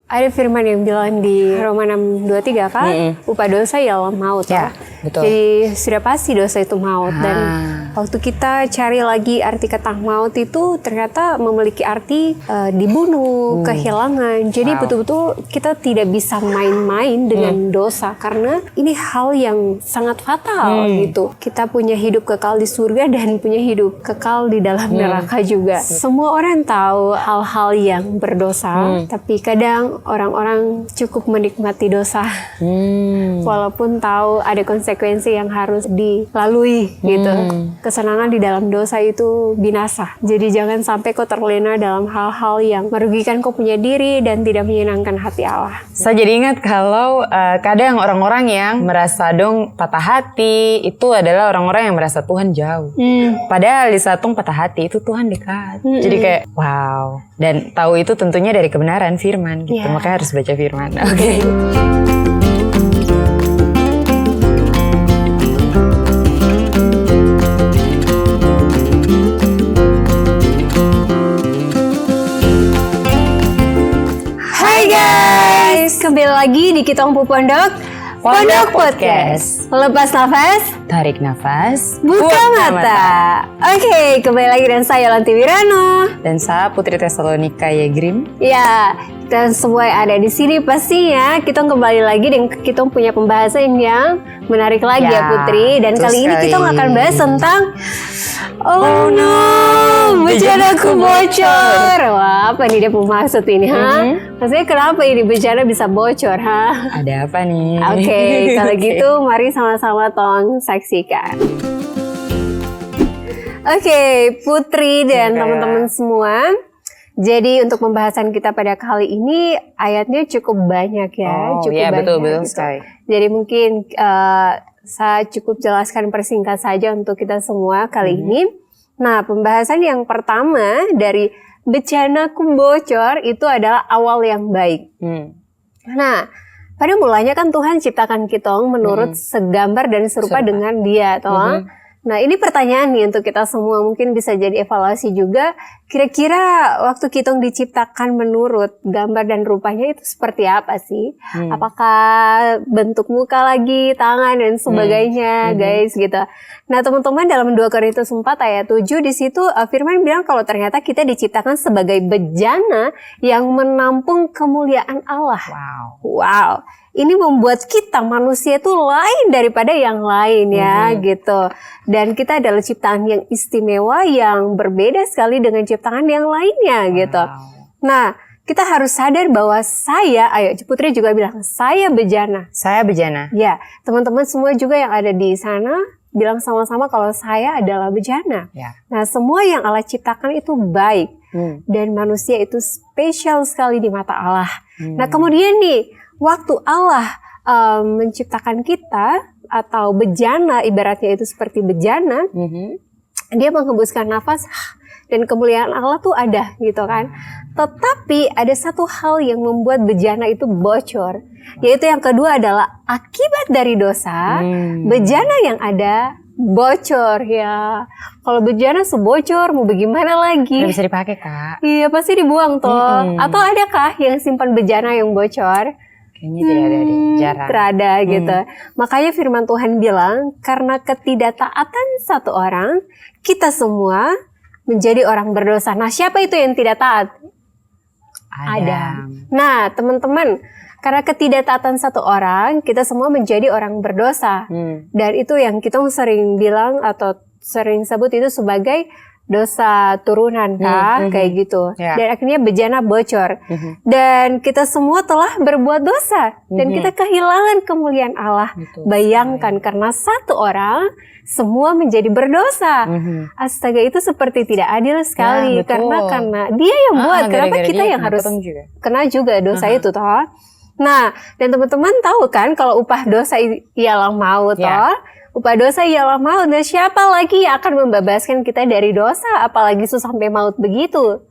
Ada firman yang bilang di Roma 6:23 kan, upah dosa ialah maut. Ya, betul. Jadi sudah pasti dosa itu maut. Dan waktu kita cari lagi arti kata maut itu ternyata memiliki arti dibunuh, kehilangan. Jadi betul-betul kita tidak bisa main-main dengan dosa karena ini hal yang sangat fatal gitu. Kita punya hidup kekal di surga dan punya hidup kekal di dalam neraka juga. Semua orang tahu hal-hal yang berdosa, tapi kadang orang-orang cukup menikmati dosa, walaupun tahu ada konsekuensi yang harus dilalui gitu. Kesenangan di dalam dosa itu binasa. Jadi jangan sampai kau terlena dalam hal-hal yang merugikan kau punya diri dan tidak menyenangkan hati Allah. Saya jadi ingat kalau kadang orang-orang yang merasa dong patah hati itu adalah orang-orang yang merasa Tuhan jauh. Padahal di saat patah hati itu Tuhan dekat. Jadi kayak wow. Dan tahu itu tentunya dari kebenaran firman gitu. Makanya harus baca firman. Oke. Hai guys, kembali lagi di Kitong Pondok Podcast. Lepas nafas, Tarik nafas, buka mata. Oke, kembali lagi dan saya Lanti Wirano. Dan saya Putri Tesalonika Yegrim. Ya, dan semua yang ada di sini pastinya kita kembali lagi dan kita punya pembahasan yang menarik lagi ya Putri. Dan kali ini kita akan bahas tentang oh no, bejanaku bocor. Wah, apa nih dia maksud ini, Maksudnya kenapa ini bejana bisa bocor, Ada apa nih? Oke, kalau gitu mari sama-sama tolong saksikan. Oke, Putri dan teman-teman semua. Jadi untuk pembahasan kita pada kali ini ayatnya cukup banyak ya, cukup banyak. Betul gitu. sekali. Jadi mungkin saya cukup jelaskan persingkat saja untuk kita semua kali ini. Nah, pembahasan yang pertama dari bejanaku bocor itu adalah awal yang baik. Nah, pada mulanya kan Tuhan ciptakan kita menurut segambar dan serupa dengan Dia, toh. Nah, ini pertanyaan nih untuk kita semua, mungkin bisa jadi evaluasi juga. Kira-kira waktu kita diciptakan menurut gambar dan rupanya itu seperti apa sih? Apakah bentuk muka lagi, tangan dan sebagainya, guys, gitu. Nah, teman-teman, dalam 2 Korintus 4 ayat 7 di situ firman bilang kalau ternyata kita diciptakan sebagai bejana yang menampung kemuliaan Allah. Wow. Ini membuat kita manusia itu lain daripada yang lain ya gitu. Dan kita adalah ciptaan yang istimewa yang berbeda sekali dengan ciptaan yang lainnya gitu. Nah, kita harus sadar bahwa Putri juga bilang saya bejana. Saya bejana. Ya, teman-teman semua juga yang ada di sana bilang sama-sama kalau saya adalah bejana. Nah, semua yang Allah ciptakan itu baik. Dan manusia itu spesial sekali di mata Allah. Nah, kemudian nih, waktu Allah menciptakan kita atau bejana, ibaratnya itu seperti bejana, Dia menghembuskan nafas dan kemuliaan Allah tuh ada gitu kan. Tetapi ada satu hal yang membuat bejana itu bocor, yaitu yang kedua adalah akibat dari dosa, bejana yang ada bocor ya. Kalau bejana sebocor mau bagaimana lagi? Nggak bisa dipakai, Kak. Iya, pasti dibuang toh. Atau adakah yang simpan bejana yang bocor? Kayaknya tidak ada deh, jarang. Terada gitu. Makanya firman Tuhan bilang, karena ketidaktaatan satu orang, kita semua menjadi orang berdosa. Nah, siapa itu yang tidak taat? Adam. Nah, teman-teman, karena ketidaktaatan satu orang, kita semua menjadi orang berdosa. Dan itu yang kita sering bilang atau sering sebut itu sebagai dosa turunan kan, kayak gitu. Dan akhirnya bejana bocor. Dan kita semua telah berbuat dosa. Dan kita kehilangan kemuliaan Allah. Bayangkan, karena satu orang, semua menjadi berdosa. Astaga, itu seperti tidak adil sekali. Karena dia yang buat, kenapa kita yang harus kena juga dosa itu toh. Nah, dan teman-teman tahu kan kalau upah dosa ialah maut toh. Upah dosa ialah maut. Nah, siapa lagi yang akan membebaskan kita dari dosa? Apalagi sampai maut begitu.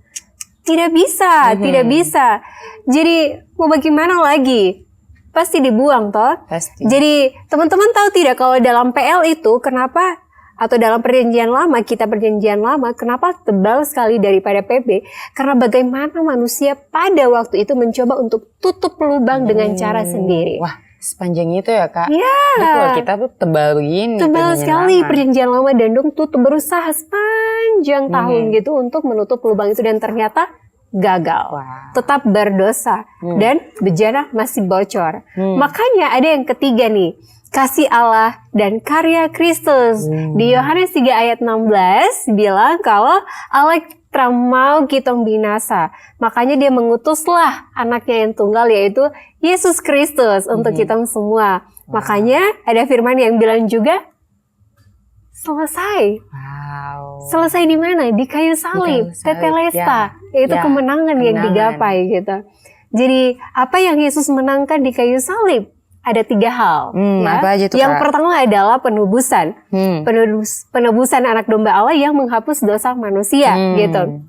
Tidak bisa, tidak bisa. Jadi, mau bagaimana lagi? Pasti dibuang toh. Pasti. Jadi, teman-teman tahu tidak kalau dalam PL itu kenapa atau dalam perjanjian lama, kitab perjanjian lama, kenapa tebal sekali daripada PB? Karena bagaimana manusia pada waktu itu mencoba untuk tutup lubang dengan cara sendiri. Wah, sepanjang itu ya Kak? Iya. Itu kita tuh tebal begini. Tebal sekali perjanjian lama dan dong tutup berusaha sepanjang tahun gitu untuk menutup lubang itu dan ternyata gagal. Tetap berdosa dan bejana masih bocor. Makanya ada yang ketiga nih. Kasih Allah dan karya Kristus. Di Yohanes 3 ayat 16 bilang kalau Allah mau kita binasa. Makanya dia mengutuslah anaknya yang tunggal yaitu Yesus Kristus untuk kita semua. Makanya ada firman yang bilang juga selesai. Selesai di mana? Di kayu salib. Tetelesta. Itu kemenangan yang digapai gitu. Jadi apa yang Yesus menangkan di kayu salib? Ada 3 hal. Apa aja tuh, yang Kak? pertama adalah penebusan. Penebusan anak domba Allah yang menghapus dosa manusia gitu.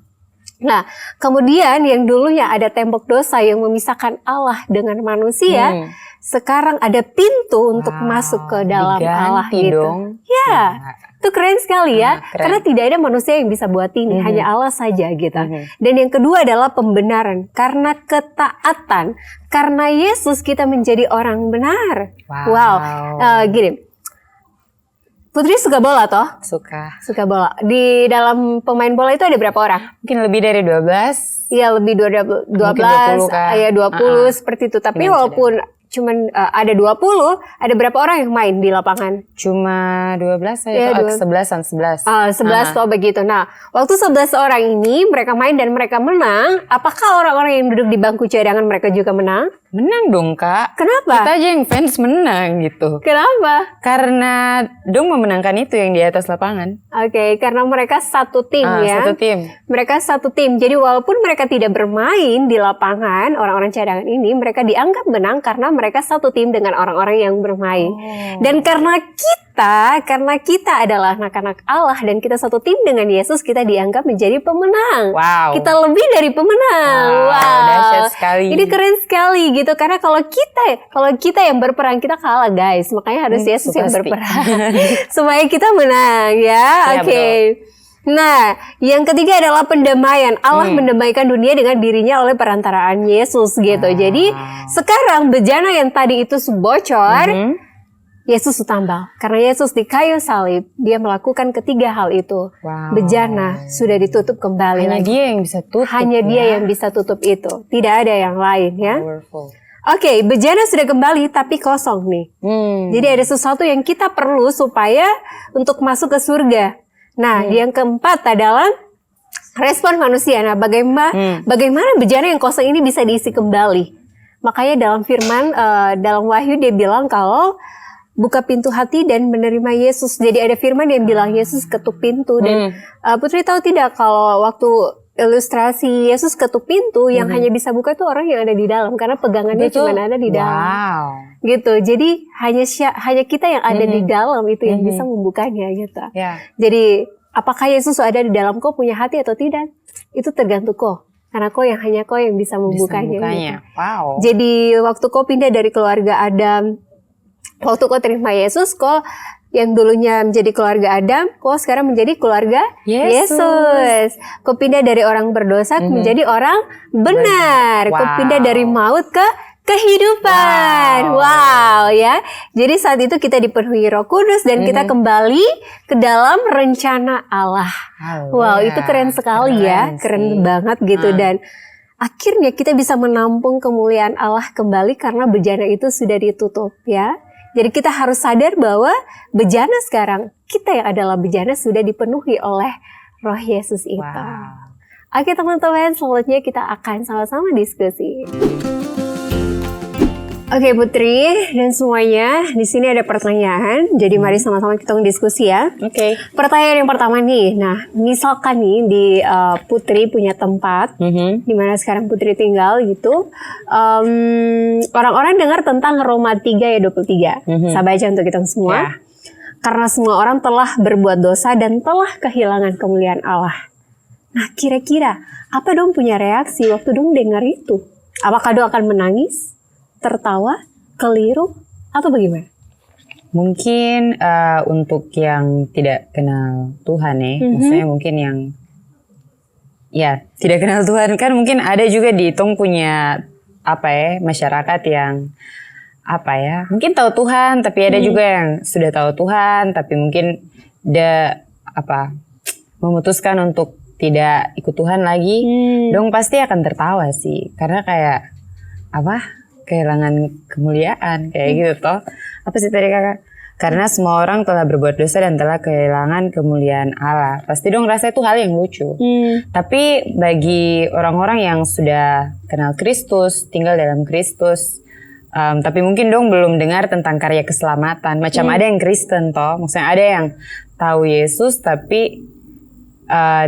Nah, kemudian yang dulunya ada tembok dosa yang memisahkan Allah dengan manusia, sekarang ada pintu untuk masuk ke dalam Allah gitu. Ya, itu keren sekali ya. Karena tidak ada manusia yang bisa buat ini, hanya Allah saja gitu. Dan yang kedua adalah pembenaran. Karena ketaatan, karena Yesus kita menjadi orang benar. Gini. Putri suka bola toh? Suka bola. Di dalam pemain bola itu ada berapa orang? Mungkin lebih dari 12. Iya, lebih 12, 20 seperti itu. Tapi walaupun cuman ada 20, ada berapa orang yang main di lapangan? Cuma 12 saya itu 11-an 11 toh begitu. Nah, waktu 11 orang ini mereka main dan mereka menang, apakah orang-orang yang duduk di bangku cadangan mereka juga menang? Menang dong Kak. Kenapa? Kita aja yang fans menang gitu. Kenapa? Karena dong memenangkan itu yang di atas lapangan. Oke, karena mereka satu tim ya. Satu tim. Mereka satu tim. Jadi walaupun mereka tidak bermain di lapangan, orang-orang cadangan ini mereka dianggap menang karena mereka satu tim dengan orang-orang yang bermain. Dan karena kita adalah anak-anak Allah dan kita satu tim dengan Yesus, kita dianggap menjadi pemenang. Kita lebih dari pemenang. Dahsyat sekali. Ini keren sekali gitu karena kalau kita yang berperang kita kalah guys. Makanya harus Yesus yang berperang supaya kita menang ya. Oke. Nah, yang ketiga adalah pendamaian. Allah mendamaikan dunia dengan dirinya oleh perantaraan Yesus gitu. Jadi sekarang bejana yang tadi itu bocor, Yesus tambal. Karena Yesus di kayu salib, dia melakukan ketiga hal itu. Bejana sudah ditutup kembali. Hanya dia yang bisa tutup. Hanya dia yang bisa tutup itu. Tidak ada yang lain ya. Oke, bejana sudah kembali tapi kosong nih. Jadi ada sesuatu yang kita perlu supaya untuk masuk ke surga. Nah, yang keempat adalah respon manusia. Nah, bagaimana bejana yang kosong ini bisa diisi kembali? Makanya dalam firman, dalam Wahyu dia bilang kalau buka pintu hati dan menerima Yesus. Jadi ada firman yang bilang Yesus ketuk pintu. Dan Putri tahu tidak kalau waktu ilustrasi Yesus ketuk pintu, yang hanya bisa buka itu orang yang ada di dalam. Karena pegangannya cuma ada di dalam. Gitu. Jadi hanya kita yang ada di dalam itu yang bisa membukanya gitu. Jadi apakah Yesus ada di dalam kau punya hati atau tidak? Itu tergantung kau. Karena hanya kau yang bisa membukanya. Gitu. Jadi waktu kau pindah dari keluarga Adam, waktu kau terima Yesus, kau yang dulunya menjadi keluarga Adam, kau sekarang menjadi keluarga Yesus. Kau pindah dari orang berdosa menjadi orang benar. Kau pindah dari maut ke kehidupan. Ya. Jadi saat itu kita dipenuhi Roh Kudus dan kita kembali ke dalam rencana Allah. Itu keren sekali ya. Keren banget gitu dan akhirnya kita bisa menampung kemuliaan Allah kembali karena bejana itu sudah ditutup ya. Jadi kita harus sadar bahwa bejana sekarang, kita yang adalah bejana sudah dipenuhi oleh Roh Yesus itu. Oke teman-teman, selanjutnya kita akan sama-sama diskusi. Oke Putri dan semuanya, di sini ada pertanyaan. Jadi mari sama-sama kita diskusi ya. Pertanyaan yang pertama nih. Nah, misalkan nih di Putri punya tempat di mana sekarang Putri tinggal gitu. Orang-orang dengar tentang Roma 3 ayat 23. Saya baca untuk kita semua. Karena semua orang telah berbuat dosa dan telah kehilangan kemuliaan Allah. Nah, kira-kira apa dong punya reaksi waktu dong dengar itu? Apakah dong akan menangis, tertawa, keliru, atau bagaimana? Mungkin untuk yang tidak kenal Tuhan ya, maksudnya mungkin yang ya tidak kenal Tuhan kan mungkin ada juga di Tong punya masyarakat yang mungkin tahu Tuhan tapi ada juga yang sudah tahu Tuhan tapi mungkin memutuskan untuk tidak ikut Tuhan lagi. Dong pasti akan tertawa sih karena kayak kehilangan kemuliaan kayak gitu toh. Apa sih tadi kakak? Karena semua orang telah berbuat dosa dan telah kehilangan kemuliaan Allah. Pasti dong rasa itu hal yang lucu. Tapi bagi orang-orang yang sudah kenal Kristus, tinggal dalam Kristus, tapi mungkin dong belum dengar tentang karya keselamatan. Macam ada yang Kristen toh, maksudnya ada yang tahu Yesus tapi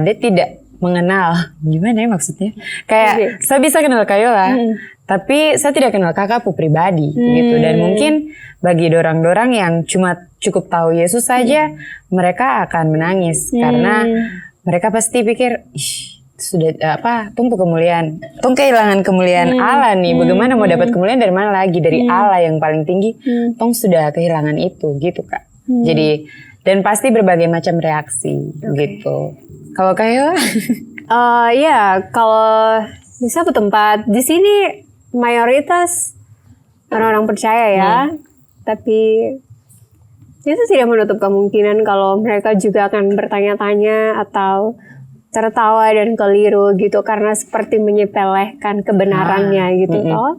dia tidak mengenal. Gimana ya maksudnya? Kayak saya bisa kenal Kayola, tapi saya tidak kenal kakakku pribadi gitu. Dan mungkin bagi dorang-dorang yang cuma cukup tahu Yesus saja, mereka akan menangis karena mereka pasti pikir, sudah tunggu kemuliaan, kehilangan kemuliaan Allah nih. Bagaimana mau dapat kemuliaan dari mana lagi? Dari Allah yang paling tinggi, tong sudah kehilangan itu, gitu kak. Jadi dan pasti berbagai macam reaksi, gitu. Kalau kayak, ya kalau di satu tempat di sini mayoritas orang-orang percaya ya. Tapi itu tidak menutup kemungkinan kalau mereka juga akan bertanya-tanya atau tertawa dan keliru gitu karena seperti menyepelekan kebenarannya gitu toh.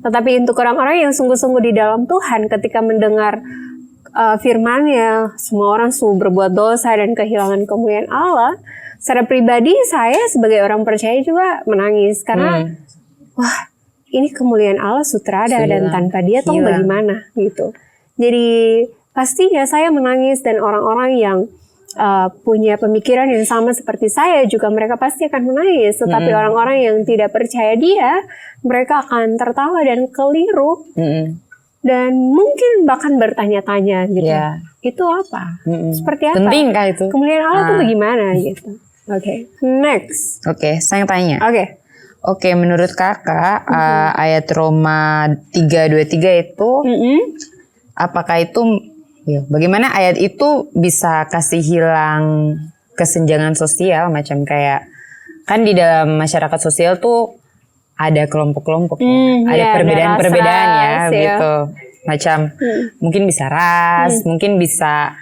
Tetapi untuk orang-orang yang sungguh-sungguh di dalam Tuhan ketika mendengar firman-Nya, semua orang berbuat dosa dan kehilangan kemuliaan Allah. Secara pribadi saya sebagai orang percaya juga menangis karena wah, ini kemuliaan Allah sutrada dan tanpa dia toh bagaimana gitu. Jadi pastinya saya menangis dan orang-orang yang punya pemikiran yang sama seperti saya juga mereka pasti akan menangis. Tetapi orang-orang yang tidak percaya dia, mereka akan tertawa dan keliru. Dan mungkin bahkan bertanya-tanya gitu. Itu apa? Seperti apa? Pentingkah itu? Kemuliaan Allah itu bagaimana gitu. Oke. Next. Oke, saya tanya. Oke, menurut kakak ayat Roma 3:23 itu apakah itu bagaimana ayat itu bisa kasih hilang kesenjangan sosial macam kayak kan di dalam masyarakat sosial tuh ada kelompok-kelompok ada perbedaan-perbedaan ya gitu. Macam mungkin bisa ras, mungkin bisa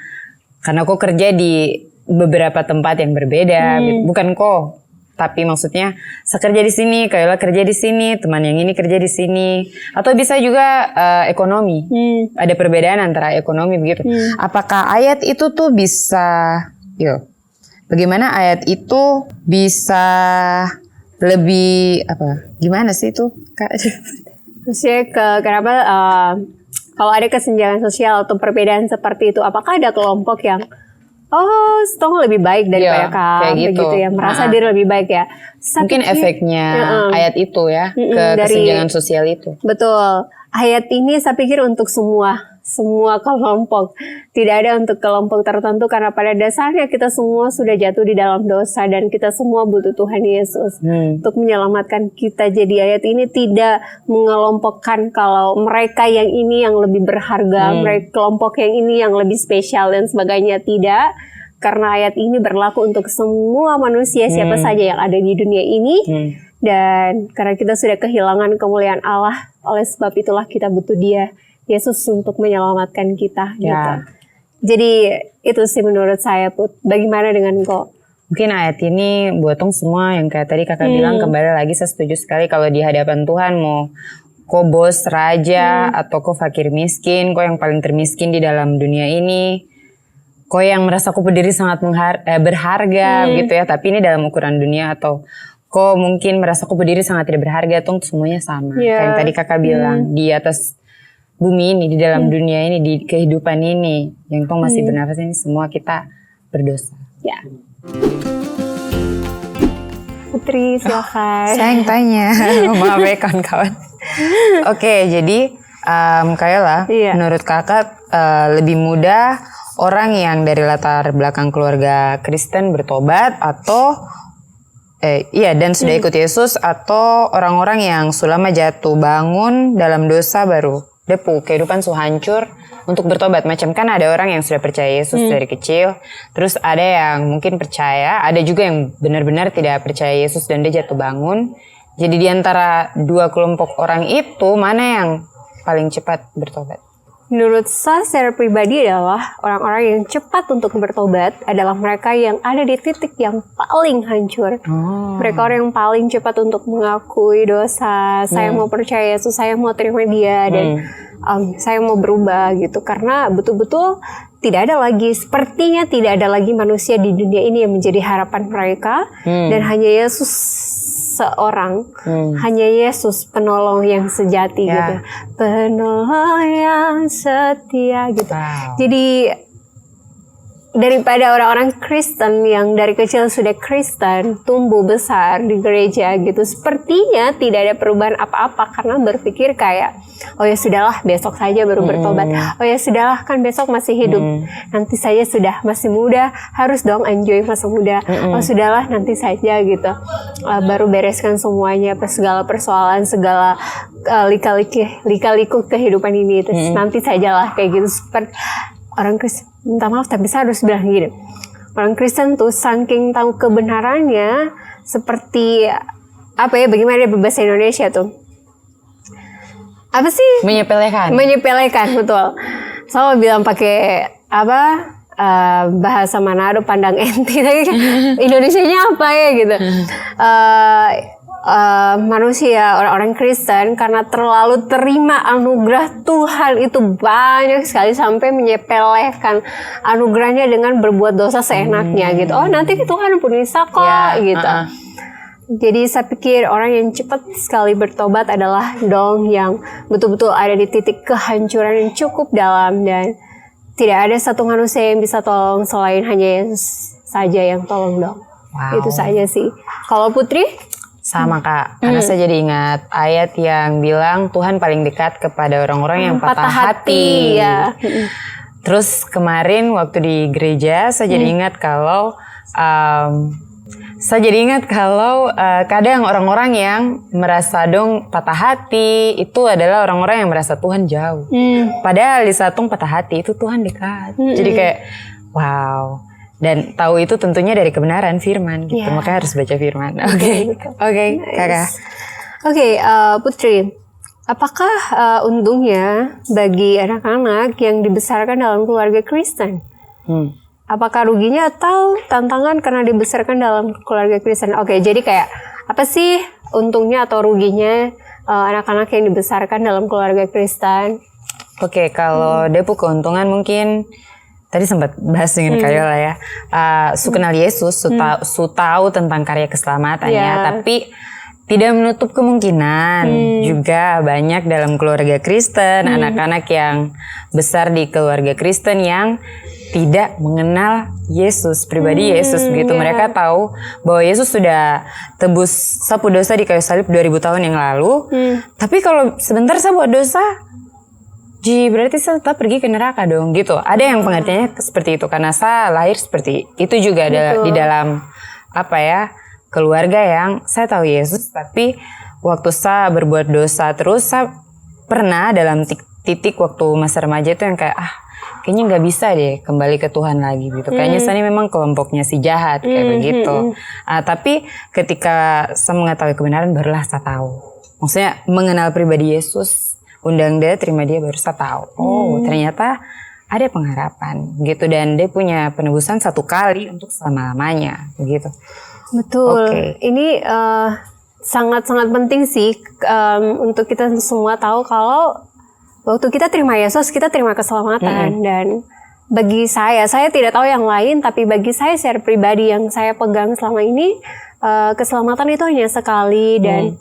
karena kok kerja di beberapa tempat yang berbeda gitu. Bukan kok tapi maksudnya saya kerja di sini, Kayola kerja di sini, teman yang ini kerja di sini, atau bisa juga ekonomi. Ada perbedaan antara ekonomi begitu. Apakah ayat itu tuh bisa, bagaimana ayat itu bisa lebih gimana sih itu, Kak? Maksudnya kenapa kalau ada kesenjangan sosial atau perbedaan seperti itu, apakah ada kelompok yang Stong lebih baik daripada kayak gitu. Begitu ya, merasa diri lebih baik ya. Mungkin efeknya ayat itu ya ke kesenjangan sosial itu. Betul. Ayat ini saya pikir untuk semua kelompok. Tidak ada untuk kelompok tertentu karena pada dasarnya kita semua sudah jatuh di dalam dosa dan kita semua butuh Tuhan Yesus untuk menyelamatkan kita. Jadi ayat ini tidak mengelompokkan kalau mereka yang ini yang lebih berharga, mereka kelompok yang ini yang lebih spesial dan sebagainya, tidak. Karena ayat ini berlaku untuk semua manusia siapa saja yang ada di dunia ini. Dan karena kita sudah kehilangan kemuliaan Allah, oleh sebab itulah kita butuh Dia, Yesus, untuk menyelamatkan kita gitu. Jadi itu sih menurut saya, Put. Bagaimana dengan kok? Mungkin ayat ini buat tong semua yang kayak tadi kakak bilang, kembali lagi saya setuju sekali kalau di hadapan Tuhan mau kok bos raja atau kok fakir miskin, kok yang paling termiskin di dalam dunia ini, kok yang merasa kok berdiri sangat berharga gitu ya, tapi ini dalam ukuran dunia, atau kok mungkin merasa kok berdiri sangat tidak berharga, tong semuanya sama. Kayak yang tadi kakak bilang, di atas bumi ini, di dalam dunia ini, di kehidupan ini, yang tong masih bernafas ini, semua kita berdosa. Ya. Putri, silakan. Saya yang tanya, maaf ya kawan-kawan. Oke, jadi Kayola, menurut kakak lebih mudah orang yang dari latar belakang keluarga Kristen bertobat atau dan sudah ikut Yesus, atau orang-orang yang selama jatuh bangun dalam dosa baru depu kehidupan su hancur untuk bertobat. Macam kan ada orang yang sudah percaya Yesus dari kecil, terus ada yang mungkin percaya, ada juga yang benar-benar tidak percaya Yesus dan dia jatuh bangun. Jadi di antara dua kelompok orang itu mana yang paling cepat bertobat? Menurut saya secara pribadi adalah orang-orang yang cepat untuk bertobat adalah mereka yang ada di titik yang paling hancur. Mereka orang yang paling cepat untuk mengakui dosa. Saya mau percaya Yesus, saya mau terima Dia dan saya mau berubah gitu. Karena betul-betul tidak ada lagi, sepertinya tidak ada lagi manusia di dunia ini yang menjadi harapan mereka dan hanya Yesus seorang, hanya Yesus penolong yang sejati gitu, penolong yang setia gitu. Jadi daripada orang-orang Kristen yang dari kecil sudah Kristen, tumbuh besar di gereja gitu, sepertinya tidak ada perubahan apa-apa karena berpikir kayak, oh ya sudahlah besok saja baru bertobat, oh ya sudahlah kan besok masih hidup, nanti saya sudah masih muda, harus dong enjoy masa muda, oh sudahlah nanti saja gitu, baru bereskan semuanya, segala persoalan, segala lika-liku kehidupan ini, terus nanti sajalah kayak gitu. Seperti orang Kristen, minta maaf tapi saya harus bilang gini, orang Kristen tuh saking tahu kebenarannya, seperti apa ya, bagaimana dia berbahasa Indonesia tuh, apa sih? Menyepelekan, betul. Selalu bilang pakai apa, bahasa Manado, pandang enti, Indonesianya apa ya gitu. Manusia, orang-orang Kristen karena terlalu terima anugerah Tuhan itu banyak sekali sampai menyepelekan anugerahnya dengan berbuat dosa seenaknya gitu. Oh nanti Tuhan pun bisa kok gitu. Jadi saya pikir orang yang cepat sekali bertobat adalah dong yang betul-betul ada di titik kehancuran yang cukup dalam dan tidak ada satu manusia yang bisa tolong selain hanya Yesus saja yang tolong dong. Itu saja sih. Kalau Putri? Sama Kak, karena saya jadi ingat ayat yang bilang Tuhan paling dekat kepada orang-orang yang patah hati. Ya. Terus kemarin waktu di gereja saya jadi ingat kalau kadang orang-orang yang merasa dong patah hati itu adalah orang-orang yang merasa Tuhan jauh. Padahal di saat patah hati itu Tuhan dekat. Jadi kayak wow. Dan tahu itu tentunya dari kebenaran firman gitu. Makanya harus baca firman. Oke, Kakak. Oke, Putri, apakah untungnya bagi anak-anak yang dibesarkan dalam keluarga Kristen? Apakah ruginya atau tantangan karena dibesarkan dalam keluarga Kristen? Oke, jadi kayak apa sih untungnya atau ruginya anak-anak yang dibesarkan dalam keluarga Kristen? Oke, kalau Depu keuntungan mungkin tadi sempat bahas dengan Kayola ya, su kenal Yesus, su tahu tentang karya keselamatannya, tapi tidak menutup kemungkinan juga banyak dalam keluarga Kristen, anak-anak yang besar di keluarga Kristen yang tidak mengenal Yesus, pribadi Yesus begitu. Mereka tahu bahwa Yesus sudah tebus sapu dosa di kayu salib 2000 tahun yang lalu, tapi kalau sebentar saya buat dosa, berarti saya tetap pergi ke neraka dong gitu. Ada yang pengertiannya seperti itu karena saya lahir seperti itu juga ada di dalam apa ya, keluarga yang saya tahu Yesus, tapi waktu saya berbuat dosa terus saya pernah dalam titik waktu masa remaja itu yang kayak kayaknya nggak bisa deh kembali ke Tuhan lagi gitu. Kayaknya saya ini memang kelompoknya si jahat kayak begitu. Tapi ketika saya mengetahui kebenaran barulah saya tahu. Maksudnya mengenal pribadi Yesus, undang dia, terima dia, baru saya tahu. Oh, ternyata ada pengharapan gitu dan dia punya penebusan satu kali untuk selama-lamanya begitu. Betul. Ini sangat-sangat penting sih untuk kita semua tahu kalau waktu kita terima Yesus, kita terima keselamatan. Dan bagi saya tidak tahu yang lain, tapi bagi saya secara pribadi yang saya pegang selama ini, keselamatan itu hanya sekali dan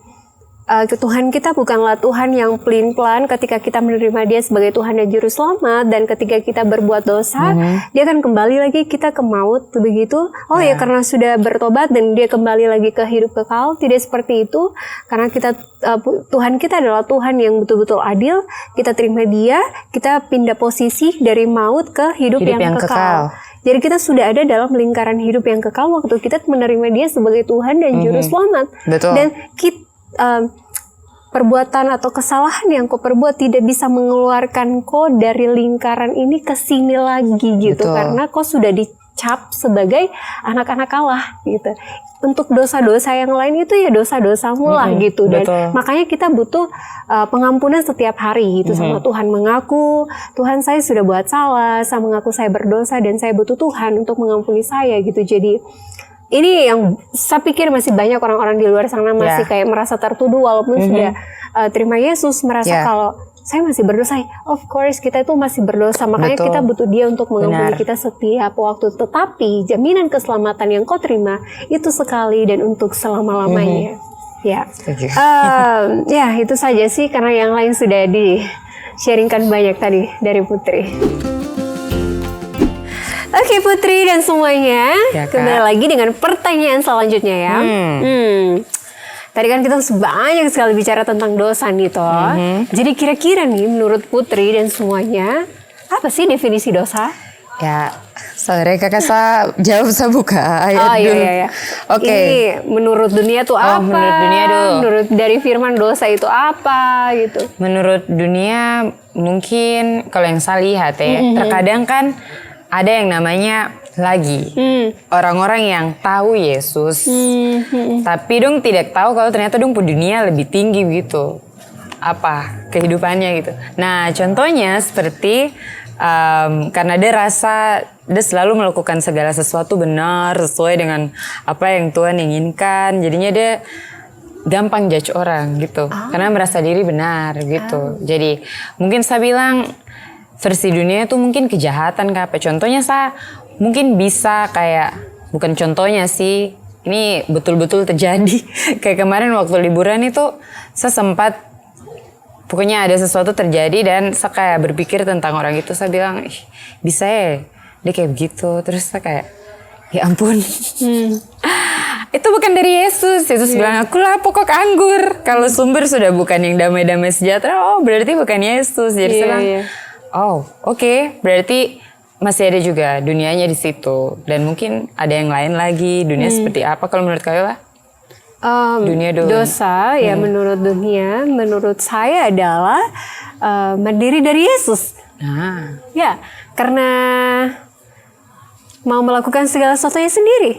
Tuhan kita bukanlah Tuhan yang pelin-pelan ketika kita menerima Dia sebagai Tuhan dan Juru Selamat, dan ketika kita berbuat dosa, Dia akan kembali lagi kita ke maut, begitu. Ya karena sudah bertobat dan Dia kembali lagi ke hidup kekal. Tidak seperti itu, karena kita Tuhan kita adalah Tuhan yang betul-betul adil. Kita terima Dia, kita pindah posisi dari maut ke hidup yang kekal. Jadi kita sudah ada dalam lingkaran hidup yang kekal waktu kita menerima Dia sebagai Tuhan dan Juru Selamat. Betul. Dan kita perbuatan atau kesalahan yang kau perbuat tidak bisa mengeluarkan kau dari lingkaran ini ke sini lagi gitu. Betul. Karena kau sudah dicap sebagai anak-anak Allah gitu. Untuk dosa-dosa yang lain itu ya dosa-dosamu lah gitu. Dan betul. makanya kita butuh pengampunan setiap hari gitu sama Tuhan. Mengaku, Tuhan saya sudah buat salah, saya mengaku saya berdosa dan saya butuh Tuhan untuk mengampuni saya gitu. Jadi ini yang saya pikir masih banyak orang-orang di luar sana masih kayak merasa tertuduh walaupun sudah terima Yesus, merasa kalau saya masih berdosa. Of course kita itu masih berdosa, makanya kita butuh Dia untuk mengampuni kita setiap waktu. Tetapi jaminan keselamatan yang kau terima itu sekali dan untuk selama-lamanya. Ya, ya itu saja sih, karena yang lain sudah di-sharingkan banyak tadi dari Putri. Oke Putri dan semuanya, kembali lagi dengan pertanyaan selanjutnya ya. Tadi kan kita banyak sekali bicara tentang dosa nih toh. Jadi kira-kira nih menurut Putri dan semuanya, apa sih definisi dosa? Ya, sorry kakak saya jawab saya buka ayat dulu. Iya. Oke. Ini menurut dunia tuh apa? Menurut dunia dulu. Menurut dari firman dosa itu apa gitu? Menurut dunia mungkin kalau yang saya lihat ya, terkadang kan ada yang namanya lagi orang-orang yang tahu Yesus, tapi dong tidak tahu kalau ternyata dong dunia lebih tinggi gitu, apa kehidupannya gitu. Nah contohnya seperti karena dia rasa dia selalu melakukan segala sesuatu benar sesuai dengan apa yang Tuhan inginkan, jadinya dia gampang judge orang gitu, karena merasa diri benar gitu. Jadi mungkin saya bilang versi dunia itu mungkin kejahatan kah apa. Contohnya saya mungkin bisa kayak, bukan contohnya sih, ini betul-betul terjadi. Kayak kemarin waktu liburan itu saya sempat, pokoknya ada sesuatu terjadi dan saya kayak berpikir tentang orang itu. Saya bilang, bisa ya dia kayak begitu. Terus saya kayak, ya ampun, itu bukan dari Yesus. Yesus bilang, aku lah pokok anggur. Kalau sumber sudah bukan yang damai-damai sejahtera, oh berarti bukan Yesus. Jadi saya bilang, oh oke, berarti masih ada juga dunianya di situ, dan mungkin ada yang lain lagi. Dunia seperti apa kalau menurut kalian lah? Dunia dosa ya menurut dunia, menurut saya adalah mandiri dari Yesus. Nah, ya karena mau melakukan segala sesuatunya sendiri,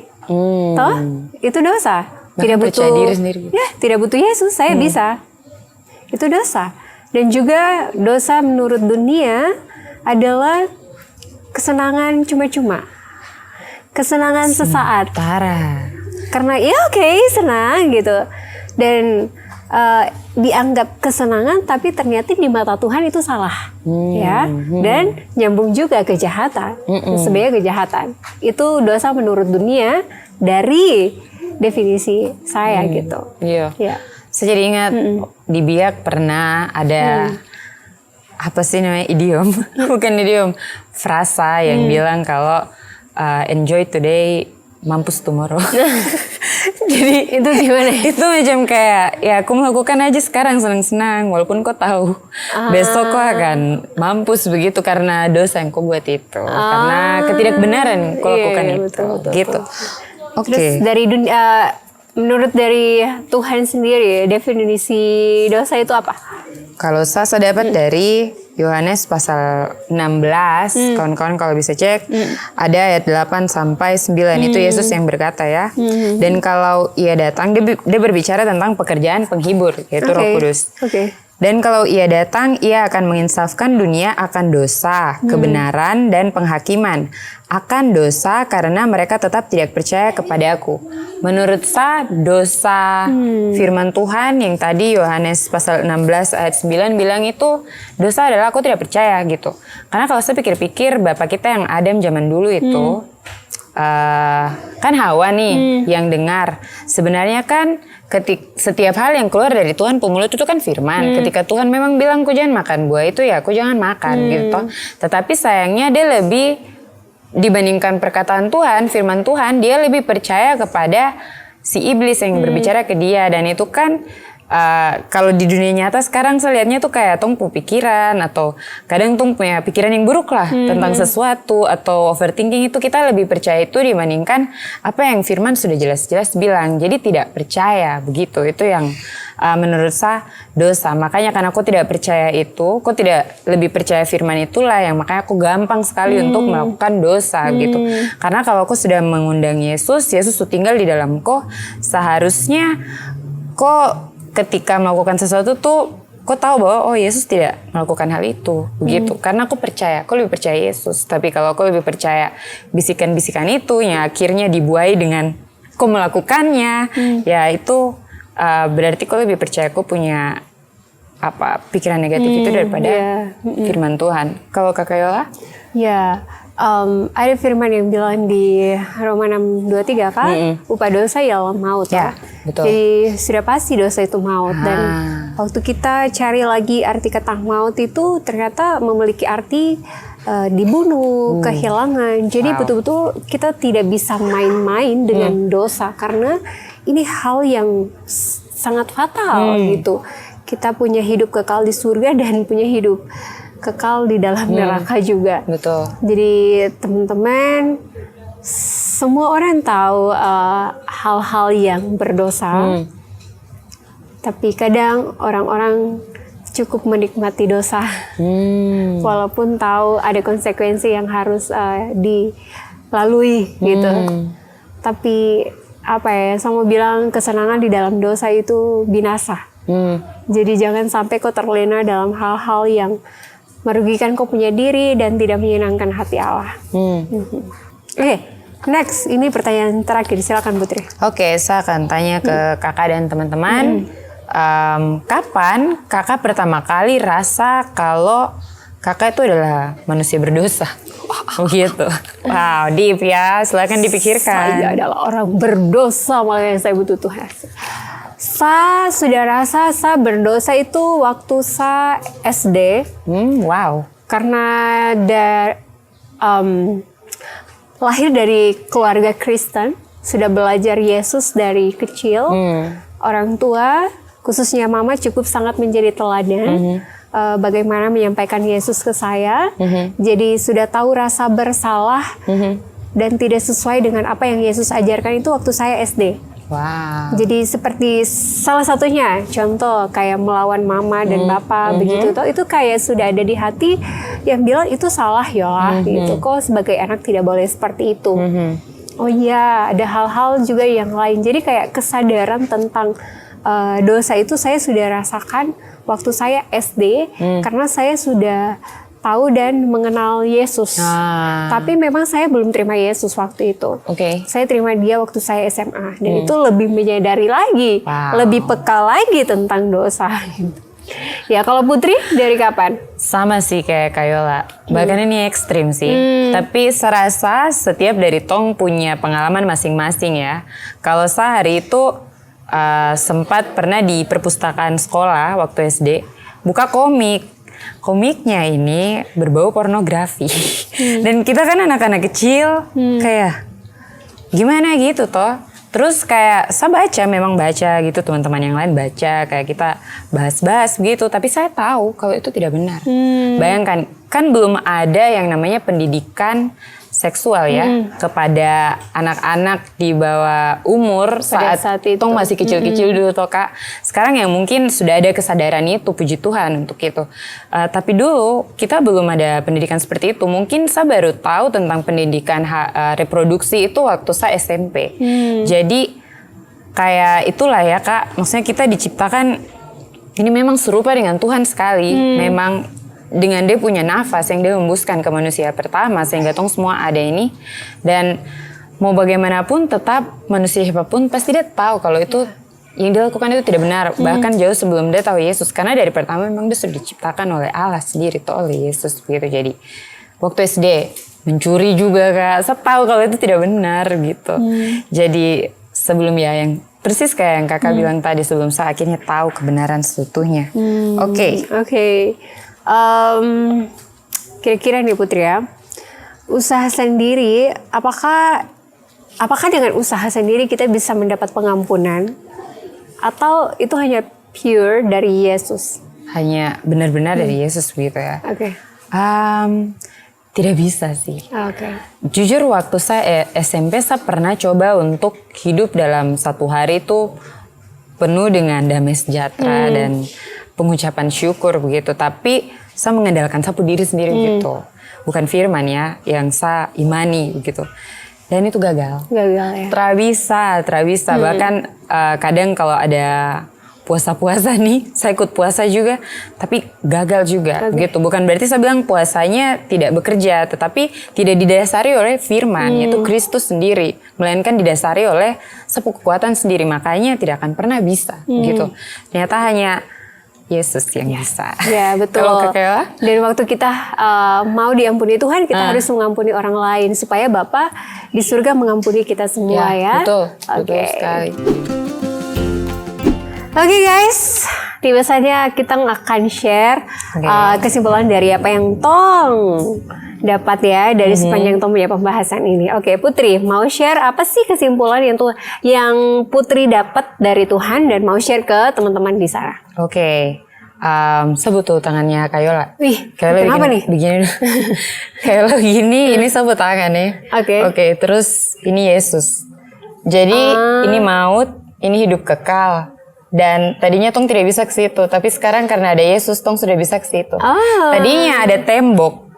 toh itu dosa. Tidak butuh diri sendiri. Ya, tidak butuh Yesus, saya bisa. Itu dosa. Dan juga dosa menurut dunia adalah kesenangan cuma-cuma, kesenangan sesaat. Karena ya oke, senang gitu, dan dianggap kesenangan, tapi ternyata di mata Tuhan itu salah, ya, dan nyambung juga kejahatan. Sebenarnya kejahatan itu dosa menurut dunia dari definisi saya gitu. Iya. Saya jadi ingat di Biak pernah ada apa sih namanya idiom, bukan idiom, frasa yang bilang kalau enjoy today, mampus tomorrow. Jadi itu gimana? Itu macam kayak ya aku melakukan aja sekarang senang-senang, walaupun kau tahu besok kau akan mampus begitu karena dosa yang kau buat itu, karena ketidakbenaran kau lakukan itu, betul. Gitu. Terus dari dunia, menurut dari Tuhan sendiri definisi dosa itu apa? Kalau saya dapat dari Yohanes pasal 16, kawan-kawan kalau bisa cek, ada ayat 8 sampai 9, itu Yesus yang berkata ya. Dan kalau ia datang, dia berbicara tentang pekerjaan penghibur, yaitu Roh Kudus. Dan kalau ia datang, ia akan menginsafkan dunia akan dosa, kebenaran, dan penghakiman. Akan dosa karena mereka tetap tidak percaya kepada aku. Menurut saya, dosa firman Tuhan yang tadi Yohanes pasal 16 ayat 9 bilang itu, dosa adalah aku tidak percaya gitu. Karena kalau saya pikir-pikir, Bapak kita yang Adam zaman dulu itu, kan Hawa nih yang dengar. Sebenarnya kan setiap hal yang keluar dari Tuhan pemulut itu kan firman. Ketika Tuhan memang bilang ku jangan makan buah itu, ya aku jangan makan gitu. Tetapi sayangnya dia lebih, dibandingkan perkataan Tuhan, firman Tuhan, dia lebih percaya kepada si iblis yang berbicara ke dia. Dan itu kan kalau di dunia nyata sekarang saya lihatnya tuh kayak tong punya pikiran, atau kadang tong punya pikiran yang buruk lah tentang sesuatu, atau overthinking, itu kita lebih percaya itu dibandingkan apa yang firman sudah jelas-jelas bilang. Jadi tidak percaya begitu, itu yang menurut saya dosa. Makanya karena aku tidak percaya itu, aku tidak lebih percaya firman itulah yang makanya aku gampang sekali untuk melakukan dosa gitu. Karena kalau aku sudah mengundang Yesus tuh tinggal di dalamku, seharusnya kok ketika melakukan sesuatu tuh kok tahu bahwa Yesus tidak melakukan hal itu begitu. Karena aku lebih percaya Yesus. Tapi kalau aku lebih percaya bisikan-bisikan itu yang akhirnya dibuai dengan aku melakukannya, ya itu berarti aku lebih percaya aku punya pikiran negatif itu daripada firman Tuhan. Kalau Kakak Yola? Ya, ada firman yang bilang di Roma 6:23 kan, upah dosa ialah maut. Ya, betul. Jadi sudah pasti dosa itu maut. Dan waktu kita cari lagi arti kata maut itu ternyata memiliki arti dibunuh, kehilangan. Jadi betul-betul kita tidak bisa main-main dengan dosa karena ini hal yang sangat fatal gitu. Kita punya hidup kekal di surga dan punya hidup kekal di dalam neraka juga. Betul. Jadi teman-teman, semua orang tahu hal-hal yang berdosa. Tapi kadang orang-orang cukup menikmati dosa. Walaupun tahu ada konsekuensi yang harus dilalui gitu. Tapi saya mau bilang kesenangan di dalam dosa itu binasa. Jadi jangan sampai kau terlena dalam hal-hal yang merugikan kau punya diri dan tidak menyenangkan hati Allah. Oke, next. Ini pertanyaan terakhir. Silakan Putri. Oke, saya akan tanya ke kakak dan teman-teman. Kapan kakak pertama kali rasa kalau kakak itu adalah manusia berdosa? Begitu. Wow, deep ya. Silakan dipikirkan. Saya adalah orang berdosa, makanya saya butuh Tuhan. Saya sudah rasa saya berdosa itu waktu saya SD. Wow. Karena lahir dari keluarga Kristen, sudah belajar Yesus dari kecil. Orang tua, khususnya mama, cukup sangat menjadi teladan. Bagaimana menyampaikan Yesus ke saya. Jadi sudah tahu rasa bersalah dan tidak sesuai dengan apa yang Yesus ajarkan itu waktu saya SD. Wow. Jadi seperti salah satunya contoh kayak melawan mama dan bapak begitu itu kayak sudah ada di hati yang bilang itu salah ya gitu. Kok sebagai anak tidak boleh seperti itu. Oh iya, ada hal-hal juga yang lain. Jadi kayak kesadaran tentang dosa itu saya sudah rasakan waktu saya SD karena saya sudah tahu dan mengenal Yesus. Tapi memang saya belum terima Yesus waktu itu. Saya terima dia waktu saya SMA. Dan itu lebih menyadari lagi, lebih peka lagi tentang dosa. Ya, kalau Putri dari kapan? Sama sih kayak Kayola. Bahkan ini ekstrim sih. Tapi serasa setiap dari tong punya pengalaman masing-masing ya. Kalau sehari itu sempat pernah di perpustakaan sekolah waktu SD buka komik. Komiknya ini berbau pornografi. Dan kita kan anak-anak kecil kayak gimana gitu toh. Terus kayak saya memang baca gitu, teman-teman yang lain baca, kayak kita bahas-bahas gitu. Tapi saya tahu kalau itu tidak benar. Bayangkan, kan belum ada yang namanya pendidikan seksual ya kepada anak-anak di bawah umur saat itu tong masih kecil-kecil dulu toh Kak. Sekarang yang mungkin sudah ada kesadaran itu, puji Tuhan untuk itu. Tapi dulu kita belum ada pendidikan seperti itu. Mungkin saya baru tahu tentang pendidikan reproduksi itu waktu saya SMP. Jadi kayak itulah ya Kak. Maksudnya kita diciptakan ini memang serupa dengan Tuhan sekali. Memang dengan dia punya nafas yang dia hembuskan ke manusia pertama sehingga tong semua ada ini, dan mau bagaimanapun tetap manusia siapapun pasti dia tahu kalau itu yang dilakukan itu tidak benar, bahkan jauh sebelum dia tahu Yesus, karena dari pertama memang dia sudah diciptakan oleh Allah sendiri tuh, oleh Yesus begitu. Jadi waktu SD mencuri juga Kak, saya tahu kalau itu tidak benar gitu. Jadi sebelum ya yang persis kayak yang Kakak bilang tadi, sebelum saya akhirnya tahu kebenaran seutuhnya. Oke. Kira-kira nih Putri ya, usaha sendiri, apakah dengan usaha sendiri kita bisa mendapat pengampunan atau itu hanya pure dari Yesus? Hanya benar-benar dari Yesus begitu ya. Tidak bisa sih. Jujur waktu saya SMP saya pernah coba untuk hidup dalam satu hari itu penuh dengan damai sejahtera dan pengucapan syukur begitu. Tapi saya mengandalkan sapu diri sendiri gitu. Bukan firman ya, yang saya imani begitu. Dan itu gagal. Gagal ya. Terabisa. Bahkan kadang kalau ada puasa-puasa nih, saya ikut puasa juga, tapi gagal juga gitu. Bukan berarti saya bilang puasanya tidak bekerja, tetapi tidak didasari oleh firman, yaitu Kristus sendiri, melainkan didasari oleh sebuah kekuatan sendiri. Makanya tidak akan pernah bisa gitu. Ternyata hanya Yesus yang bisa. Ya betul. Kalau Kakela? Dan waktu kita mau diampuni Tuhan, kita harus mengampuni orang lain supaya Bapa di surga mengampuni kita semua ya. Betul sekali. Oke guys, tiba saatnya kita akan share kesimpulan dari apa yang Tong dapat ya dari sepanjang Tong punya pembahasan ini. Oke, Putri mau share apa sih kesimpulan yang Putri dapat dari Tuhan dan mau share ke teman-teman di sana? Oke. Sebut tuh tangannya Kayola. Wih, Kayola kenapa nih? Begini. Kayola begini, ini sebut tangan nih. Oke, terus ini Yesus. Jadi ini maut, ini hidup kekal. Dan tadinya Tong tidak bisa ke situ, tapi sekarang karena ada Yesus, Tong sudah bisa ke situ. Tadinya ada tembok,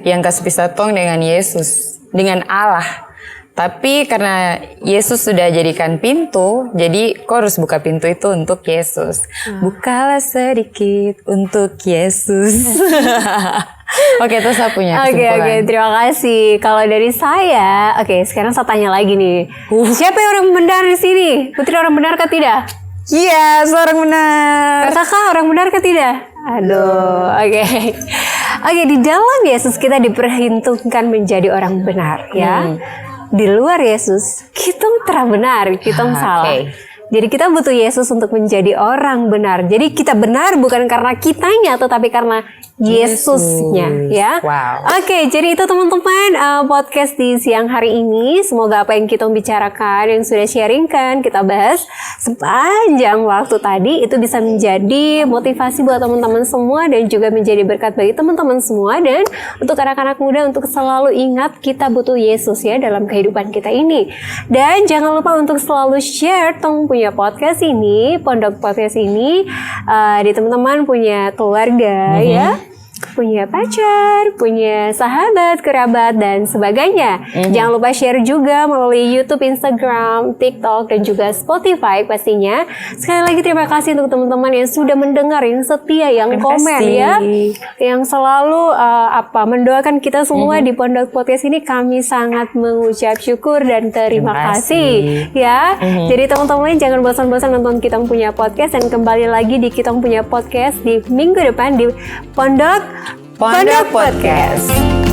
yang kasih pisah Tong dengan Yesus, dengan Allah. Tapi karena Yesus sudah jadikan pintu, jadi kau harus buka pintu itu untuk Yesus. Bukalah sedikit untuk Yesus. Oke, itu saya punya kesimpulan. Oke, terima kasih. Kalau dari saya, sekarang saya tanya lagi nih. Siapa yang orang benar di sini? Putri orang benar kah tidak? Iya, seorang benar. Kakak orang benar kah tidak? Aduh, oke, di dalam Yesus kita diperhitungkan menjadi orang benar, ya. Di luar Yesus, kita benar, kita salah. Jadi kita butuh Yesus untuk menjadi orang benar. Jadi kita benar bukan karena kitanya, tetapi karena Yesusnya, ya. Oke, jadi itu teman-teman podcast di siang hari ini. Semoga apa yang kita bicarakan, yang sudah sharingkan, kita bahas sepanjang waktu tadi itu bisa menjadi motivasi buat teman-teman semua dan juga menjadi berkat bagi teman-teman semua dan untuk anak-anak muda untuk selalu ingat kita butuh Yesus ya dalam kehidupan kita ini. Dan jangan lupa untuk selalu share Tong punya podcast ini, Pondok Podcast ini di teman-teman punya keluarga ya. Punya pacar, punya sahabat, kerabat, dan sebagainya. Jangan lupa share juga melalui YouTube, Instagram, TikTok, dan juga Spotify pastinya. Sekali lagi terima kasih untuk teman-teman yang sudah mendengar, yang setia, yang komen ya. Yang selalu mendoakan kita semua di Pondok Podcast ini. Kami sangat mengucap syukur dan terima kasih. Ya. Jadi teman-teman jangan bosan-bosan nonton Kita Punya Podcast dan kembali lagi di Kita Punya Podcast di minggu depan di Pondok Podcast.